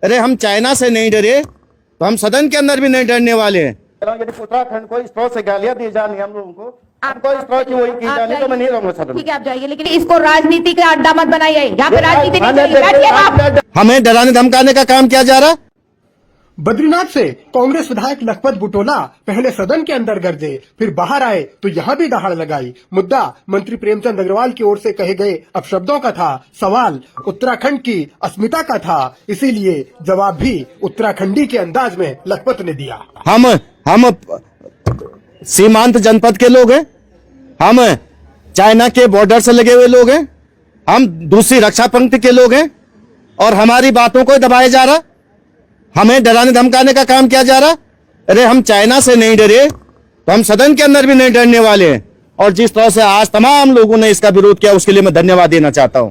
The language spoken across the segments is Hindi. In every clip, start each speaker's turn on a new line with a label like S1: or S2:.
S1: अरे हम चाइना से नहीं डरे तो हम सदन के अंदर भी नहीं डरने वाले हैं।
S2: यदि उत्तराखंड को इस तरह से गालियां दी जानी हम लोगों को, आपको इस तरह की वही की जानी, तो मैं नहीं रहूंगा सदन।
S3: ठीक है, आप जाइए, लेकिन इसको राजनीति का अड्डा मत बनाइए। यहाँ पे राजनीति नहीं चलेगी। बैठिए आप।
S1: हमें डराने धमकाने का काम किया जा रहा।
S4: बद्रीनाथ से कांग्रेस विधायक लखपत बुटोला पहले सदन के अंदर गरजे, फिर बाहर आए तो यहाँ भी दहाड़ लगाई। मुद्दा मंत्री प्रेमचंद अग्रवाल की ओर से कहे गए अपशब्दों का था, सवाल उत्तराखंड की अस्मिता का था, इसीलिए जवाब भी उत्तराखंडी के अंदाज में लखपत ने दिया।
S1: हम सीमांत जनपद के लोग हैं, हम चाइना के बॉर्डर से लगे हुए लोग हैं, हम दूसरी रक्षा पंक्ति के लोग हैं और हमारी बातों को दबाया जा रहा, हमें डराने धमकाने का काम किया जा रहा। अरे हम चाइना से नहीं डरे तो हम सदन के अंदर भी नहीं डरने वाले हैं। और जिस तरह से आज तमाम लोगों ने इसका विरोध किया उसके लिए मैं धन्यवाद देना चाहता हूं।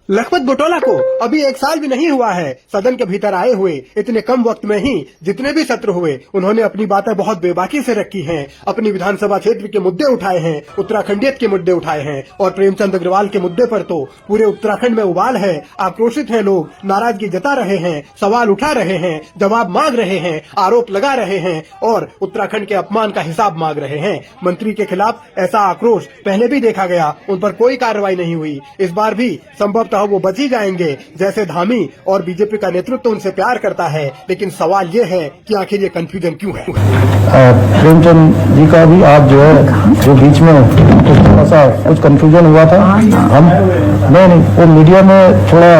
S4: लखपत बुटोला को अभी 1 साल भी नहीं हुआ है सदन के भीतर आए हुए। इतने कम वक्त में ही जितने भी सत्र हुए उन्होंने अपनी बातें बहुत बेबाकी से रखी हैं, अपनी विधानसभा क्षेत्र के मुद्दे उठाए हैं, उत्तराखंडियत के मुद्दे उठाए हैं और प्रेमचंद अग्रवाल के मुद्दे पर तो पूरे उत्तराखंड में उबाल है, आक्रोशित है, लोग नाराजगी जता रहे हैं, सवाल उठा रहे हैं, जवाब मांग रहे हैं, आरोप लगा रहे हैं और उत्तराखंड के अपमान का हिसाब मांग रहे हैं। मंत्री के खिलाफ ऐसा आक्रोश पहले भी देखा गया, उन पर कोई कार्रवाई नहीं हुई। इस बार भी संभवतः वो बच ही जाएंगे, जैसे धामी और बीजेपी का नेतृत्व उनसे प्यार करता है। लेकिन सवाल ये है कि आखिर ये कंफ्यूजन क्यों है।
S5: प्रेमचंद जी का भी आज जो है जो बीच में थोड़ा सा कुछ कंफ्यूजन हुआ था, हम नहीं वो मीडिया में थोड़ा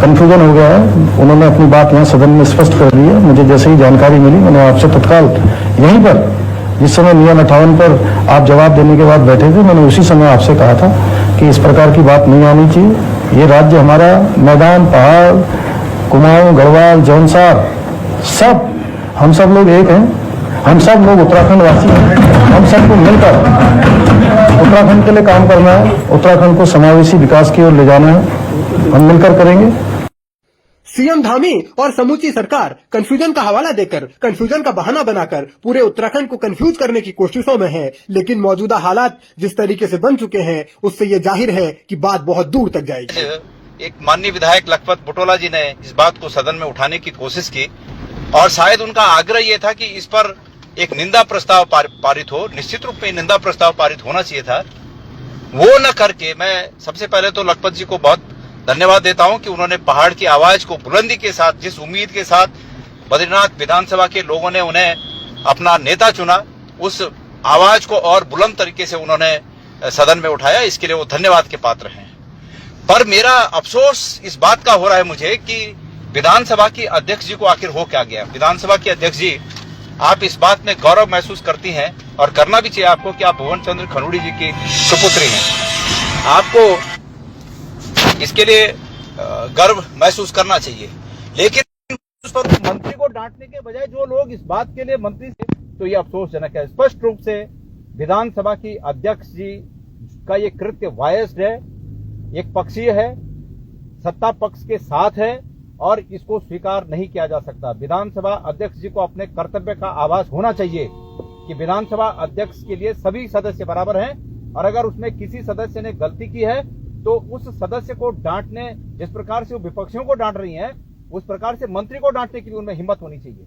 S5: कंफ्यूजन हो गया है। उन्होंने अपनी बात यहाँ सदन में स्पष्ट कर दी है। मुझे जैसे ही जानकारी मिली मैंने आपसे तत्काल यहीं पर जिस समय नियम 58 पर आप जवाब देने के बाद बैठे थे, मैंने उसी समय आपसे कहा था कि इस प्रकार की बात नहीं आनी चाहिए। ये राज्य हमारा, मैदान, पहाड़, कुमाऊं, गढ़वाल, जौनसार, सब हम सब लोग एक हैं। हम सब लोग उत्तराखंड वासी हैं। हम सबको मिलकर उत्तराखंड के लिए काम करना है, उत्तराखंड को समावेशी विकास की ओर ले जाना है, हम मिलकर करेंगे।
S4: सीएम धामी और समूची सरकार कंफ्यूजन का हवाला देकर, कंफ्यूजन का बहाना बनाकर पूरे उत्तराखंड को कंफ्यूज करने की कोशिशों में है। लेकिन मौजूदा हालात जिस तरीके से बन चुके हैं उससे ये जाहिर है कि बात बहुत दूर तक जाएगी।
S6: एक माननीय विधायक लखपत बुटोला जी ने इस बात को सदन में उठाने की कोशिश की और शायद उनका आग्रह ये था कि इस पर एक निंदा प्रस्ताव पारित हो। निश्चित रूप में निंदा प्रस्ताव पारित होना चाहिए था, वो न करके मैं सबसे पहले तो लखपत जी को बहुत धन्यवाद देता हूं कि उन्होंने पहाड़ की आवाज को बुलंदी के साथ, जिस उम्मीद के साथ बद्रीनाथ विधानसभा के लोगों ने उन्हें अपना नेता चुना, उस आवाज को और बुलंद तरीके से उन्होंने सदन में उठाया। इसके लिए वो धन्यवाद के पात्र हैं। पर मेरा अफसोस इस बात का हो रहा है मुझे कि विधानसभा की अध्यक्ष जी को आखिर हो क्या गया। विधानसभा की अध्यक्ष जी, आप इस बात में गौरव महसूस करती हैं और करना भी चाहिए आपको कि आप भुवन चंद्र खनूड़ी जी की सुपुत्री हैं। आपको इसके लिए गर्व महसूस करना चाहिए। लेकिन उस पर मंत्री को डांटने के बजाय जो लोग इस बात के लिए मंत्री से, तो ये अफसोसजनक है। स्पष्ट रूप से विधानसभा की अध्यक्ष जी का ये कृत्य वायस्ड है, एक पक्षीय है, सत्ता पक्ष के साथ है और इसको स्वीकार नहीं किया जा सकता। विधानसभा अध्यक्ष जी को अपने कर्तव्य का आभास होना चाहिए कि विधानसभा अध्यक्ष के लिए सभी सदस्य बराबर हैं और अगर उसमें किसी सदस्य ने गलती की है तो उस सदस्य को डांटने, जिस प्रकार से वो विपक्षियों को डांट रही हैं, उस प्रकार से मंत्री को डांटने के लिए उनमें हिम्मत होनी चाहिए।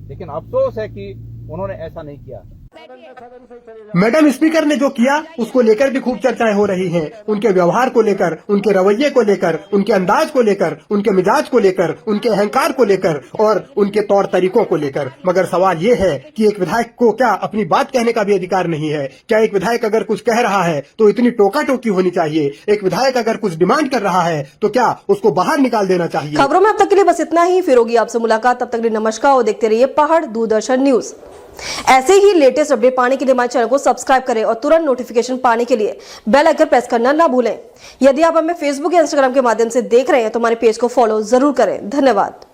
S6: लेकिन अफसोस है कि उन्होंने ऐसा नहीं किया।
S4: मैडम स्पीकर ने जो किया उसको लेकर भी खूब चर्चाएं हो रही हैं। उनके व्यवहार को लेकर, उनके रवैये को लेकर, उनके अंदाज को लेकर, उनके मिजाज को लेकर, उनके अहंकार को लेकर और उनके तौर तरीकों को लेकर। मगर सवाल ये है कि एक विधायक को क्या अपनी बात कहने का भी अधिकार नहीं है? क्या एक विधायक अगर कुछ कह रहा है तो इतनी टोका टोकी होनी चाहिए? एक विधायक अगर कुछ डिमांड कर रहा है तो क्या उसको बाहर निकाल देना चाहिए?
S7: खबरों में अब तक के लिए बस इतना ही। फिर होगी आपसे मुलाकात, तब तक के लिए नमस्कार और देखते रहिए पहाड़ दूरदर्शन न्यूज। ऐसे ही लेटेस्ट अपडेट पाने के लिए हमारे चैनल को सब्सक्राइब करें और तुरंत नोटिफिकेशन पाने के लिए बेल आइकन प्रेस करना ना भूलें। यदि आप हमें फेसबुक या इंस्टाग्राम के माध्यम से देख रहे हैं तो हमारे पेज को फॉलो जरूर करें। धन्यवाद।